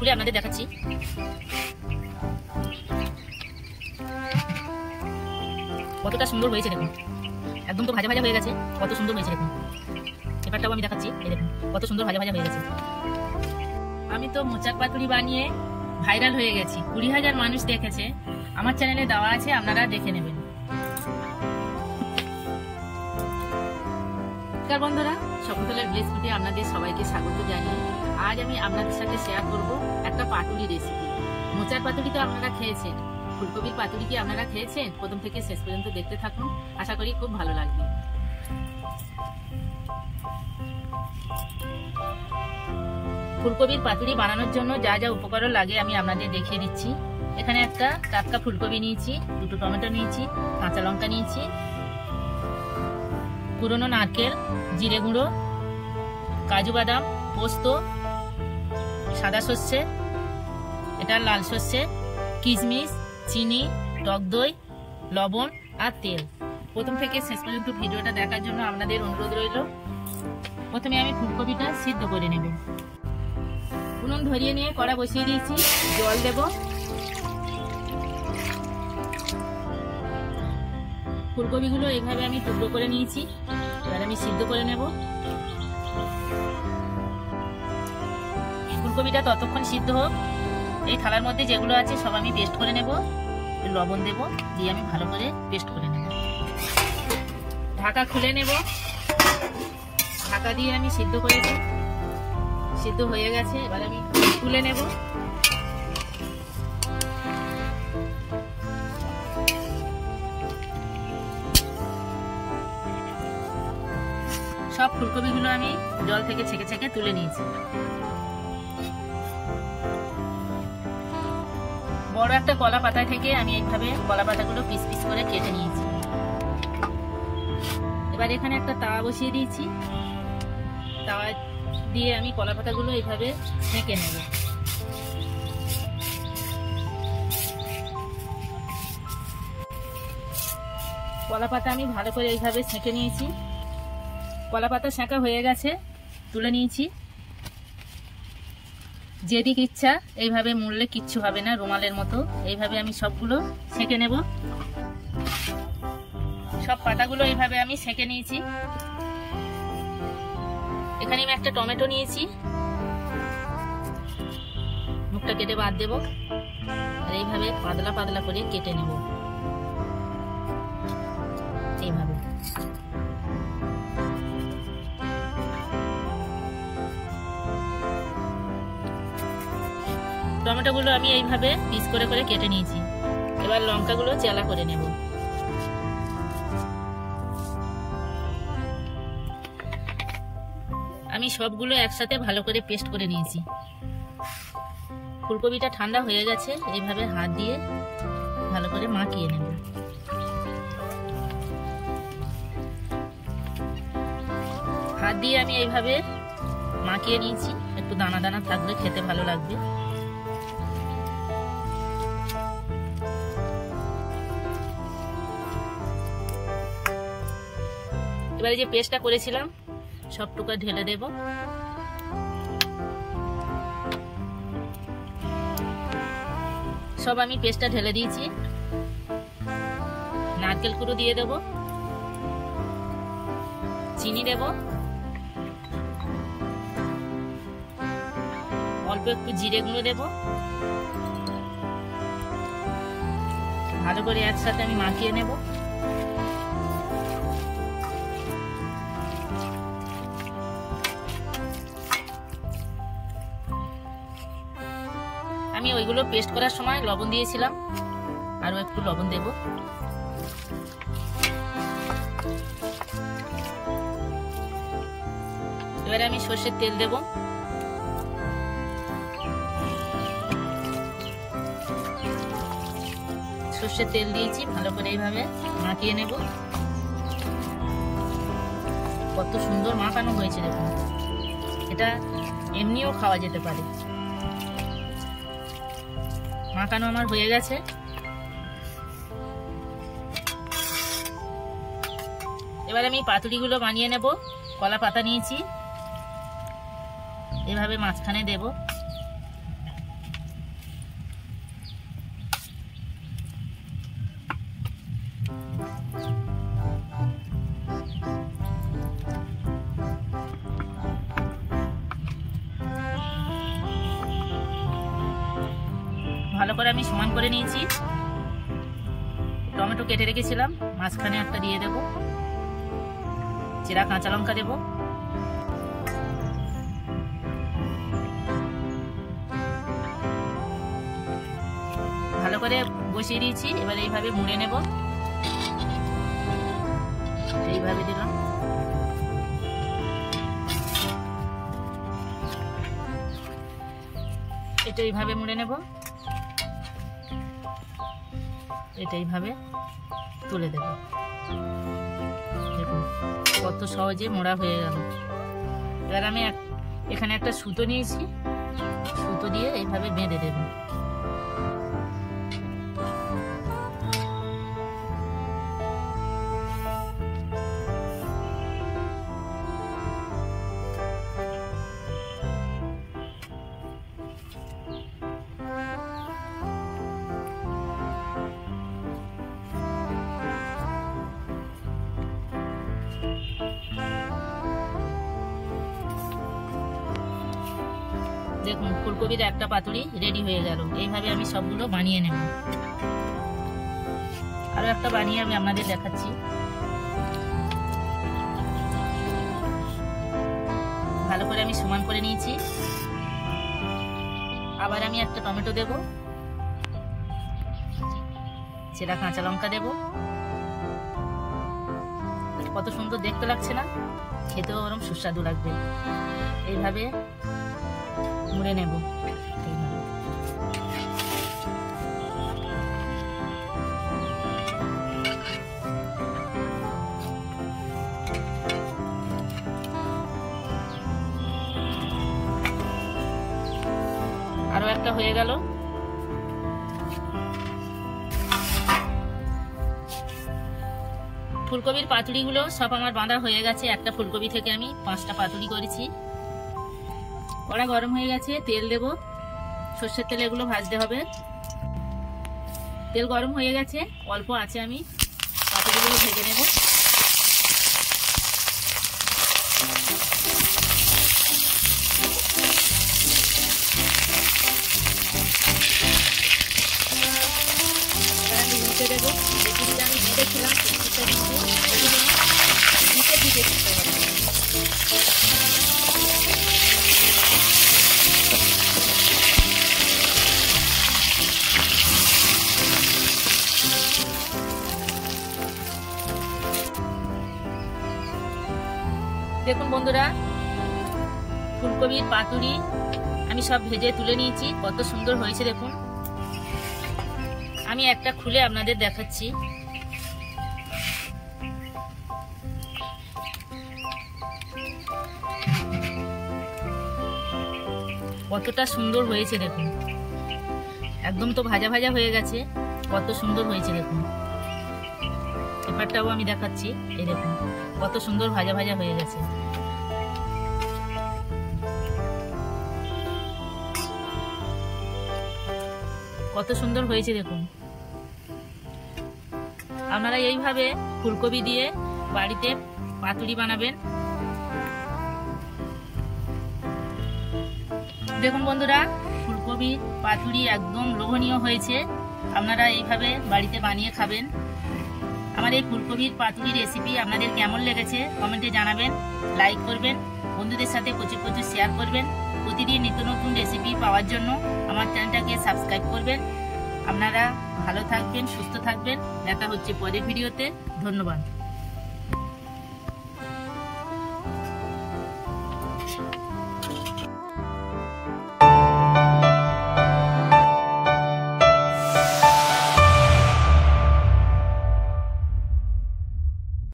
তুলে আপনাদের দেখাচ্ছি। কতটা সুন্দর হয়েছে দেখুন, একদম তো ভাজা ভাজা হয়ে গেছে, কত সুন্দর হয়েছে দেখুন। এবারটাও আমি দেখাচ্ছি, এই দেখুন কত সুন্দর ভাজা ভাজা হয়ে গেছে। আমি তো মোচার পাতুরি বানিয়ে ভাইরাল হয়ে গেছি, 20,000 মানুষ দেখেছে। আমার চ্যানেলে দেওয়া আছে, আপনারা দেখে নেবেন। বন্ধুরা, শকুন্তলার ভিলেজ ফুডে আপনাদের সবাইকে স্বাগত জানিয়ে আজ আমি আপনাদের সাথে শেয়ার করব একটা পাতুরি রেসিপি। মোচার পাতুরি তো আপনারা খেয়েছেন, ফুলকপির পাতুরি কি আপনারা খেয়েছেন? প্রথম থেকে শেষ পর্যন্ত দেখতে থাকুন, আশা করি খুব ভালো লাগবে। ফুলকপির পাতুরি বানানোর জন্য যা যা উপকরণ লাগে আমি আপনাদের দেখিয়ে দিচ্ছি। এখানে একটা টাটকা ফুলকপি নিয়েছি, 2টো টমেটো নিয়েছি, কাঁচা লঙ্কা নিয়েছি, পুরনো নারকেল, জিরে গুঁড়ো, কাজু বাদাম, পোস্ত, সাদা সর্ষে, এটা লাল সর্ষে, কিশমিশ, চিনি, টক দই, লবণ আর তেল। প্রথম থেকে শেষ পর্যন্ত ভিডিওটা দেখার জন্য আপনাদের অনুরোধ রইল। প্রথমে আমি ফুলকপিটা সিদ্ধ করে নেব। উনুন ধরিয়ে নিয়ে কড়া বসিয়ে দিয়েছি, জল দেব। ফুলকপিগুলো এইভাবে আমি টুকরো করে নিয়েছি, এবার আমি সিদ্ধ করে নেব। ফুলকপিটা ততক্ষণ সিদ্ধ হোক, এই থালার মধ্যে যেগুলো আছে সব আমি পেস্ট করে নেব। লবণ দেব, দিয়ে আমি ভালো করে পেস্ট করে নেব। ঢাকা খুলে নেব, ঢাকা দিয়ে আমি সিদ্ধ করেছি, সিদ্ধ হয়ে গেছে। এবার আমি তুলে নেব। সব ফুলকপিগুলো আমি জল থেকে ছেঁকে ছেঁকে তুলে নিয়েছি। বড় একটা কলা পাতা থেকে আমি এইভাবে কলা পাতাগুলো পিস পিস করে কেটে নিয়েছি। এবার এখানে একটা তাওয়া বসিয়ে দিয়েছি, তাওয়া দিয়ে আমি কলা পাতাগুলো এইভাবে ছেঁকে নেব। কলা পাতা আমি ভালো করে এইভাবে ছেঁকে নিয়েছি। কলা পাতা ছেঁকা হয়ে গেছে, তুলে নিয়েছি। যেদিক ইচ্ছা এইভাবে মুড়লে কিচ্ছু হবে না, রুমালের মতো। এইভাবে আমি সবগুলো ছেঁকে নেব। সব পাতাগুলো এইভাবে আমি ছেঁকে নিয়েছি। এখানে আমি একটা টমেটো নিয়েছি, মুখটা কেটে বাদ দেব। আর এইভাবে পাতলা পাতলা করে কেটে নেব, এইভাবে। টমেটোগুলো আমি এইভাবে পিস করে করে কেটে নিয়েছি। এবার লঙ্কাগুলো চেলা করে নেব। আমি সবগুলো একসাথে ভালো করে পেস্ট করে নিয়েছি। ফুলকপিটা ঠান্ডা হয়ে গেছে, এইভাবে হাত দিয়ে ভালো করে মাখিয়ে নেব। হাত দিয়ে আমি এইভাবে মাখিয়ে নিয়েছি, একটু দানা দানা থাকলে খেতে ভালো লাগবে। এবারে যে পেস্টটা করেছিলাম সবটুকু ঢেলে দেব। সব আমি পেস্টটা ঢেলে দিয়েছি। নারকেল কুড়ো দিয়ে দেব, চিনি দেব, অল্প একটু জিরে গুঁড়ো দেব। ভালো করে একসাথে আমি মাখিয়ে নেব। আমি ওইগুলো পেস্ট করার সময় লবণ দিয়েছিলাম, আরো একটু লবণ দেব। এবারে আমি সর্ষের তেল দেব। সর্ষের তেল দিয়েছি, ভালো করে এইভাবে মাখিয়ে নেব। কত সুন্দর মাখানো হয়েছে দেখুন, এটা এমনিও খাওয়া যেতে পারে। মাখানো আমার হয়ে গেছে। এবার আমি পাতুরিগুলো বানিয়ে নেব। কলা পাতা নিয়েছি, এভাবে মাঝখানে দেব। ভালো করে আমি সমান করে নিয়েছি। টমেটো কেটে রেখেছিলাম, মাঝখানে একটা দিয়ে দেব, চেরা কাঁচা লঙ্কা দেব, ভালো করে বসিয়ে দিয়েছি। এবার এইভাবে মুড়ে নেব, এইভাবে দিলাম। এটা এইভাবে মুড়ে নেব, এটা এইভাবে তুলে দেব। দেখুন কত সহজে মোড়া হয়ে গেল। এবার আমি এখানে একটা সুতো নিয়েছি, সুতো দিয়ে এইভাবে বেঁধে দেব। দেখুন ফুলকপির একটা পাতুরি রেডি হয়ে গেল। এইভাবে আমি সবগুলো বানিয়ে নেব। আরো একটা বানিয়ে আমি আপনাদের দেখাচ্ছি। ভালো করে আমি সমান করে নিয়েছি। আবার আমি একটা টমেটো দেব, চেরা কাঁচা লঙ্কা দেব। কত সুন্দর দেখতে লাগছে না? খেতেও ওরকম সুস্বাদু লাগবে। এইভাবে মুড়ে নেব। আরো একটা হয়ে গেল। ফুলকপির পাতুড়িগুলো সব আমার বাঁধা হয়ে গেছে। একটা ফুলকপি থেকে আমি 5টা পাতুড়ি করেছি। কড়া গরম হয়ে গেছে, তেল দেব। সর্ষের তেলে এগুলো ভাজতে হবে। তেল গরম হয়ে গেছে, অল্প আছে আমি পাতুড়িগুলো ভেজে নেব। আমি নিচে দেবো, যেগুলো আমি ভেজেছিলাম নিচে দিতে দিতে হবে। দেখুন বন্ধুরা, ফুলকপির পাতুরি আমি সব ভেজে তুলে নিয়েছি। কত সুন্দর হয়েছে দেখুন। আমি একটা খুলে আপনাদের দেখাচ্ছি। কতটা সুন্দর হয়েছে দেখুন। একদম তো ভাজা ভাজা হয়ে গেছে, কত সুন্দর হয়েছে দেখুন। এবারটাও আমি দেখাচ্ছি। এই দেখুন কত সুন্দর ভাজা ভাজা হয়ে গেছে। কত সুন্দর হয়েছে দেখুন। আপনারা এইভাবে ফুলকপি দিয়ে বাড়িতে পাতুরি বানাবেন। দেখুন বন্ধুরা, ফুলকপির পাতুরি একদম লোভনীয় হয়েছে। আপনারা এইভাবে বাড়িতে বানিয়ে খাবেন। আমার এই ফুলকপির পাতুরি রেসিপি আপনাদের কেমন লেগেছে কমেন্টে জানাবেন। লাইক করবেন, বন্ধুদের সাথে প্রচুর প্রচুর শেয়ার করবেন। প্রতিদিন নিত্য নতুন রেসিপি পাওয়ার জন্য আমার চ্যানেলটাকে সাবস্ক্রাইব করবেন। আপনারা ভালো থাকবেন, সুস্থ থাকবেন। দেখা হচ্ছে পরের ভিডিওতে। ধন্যবাদ।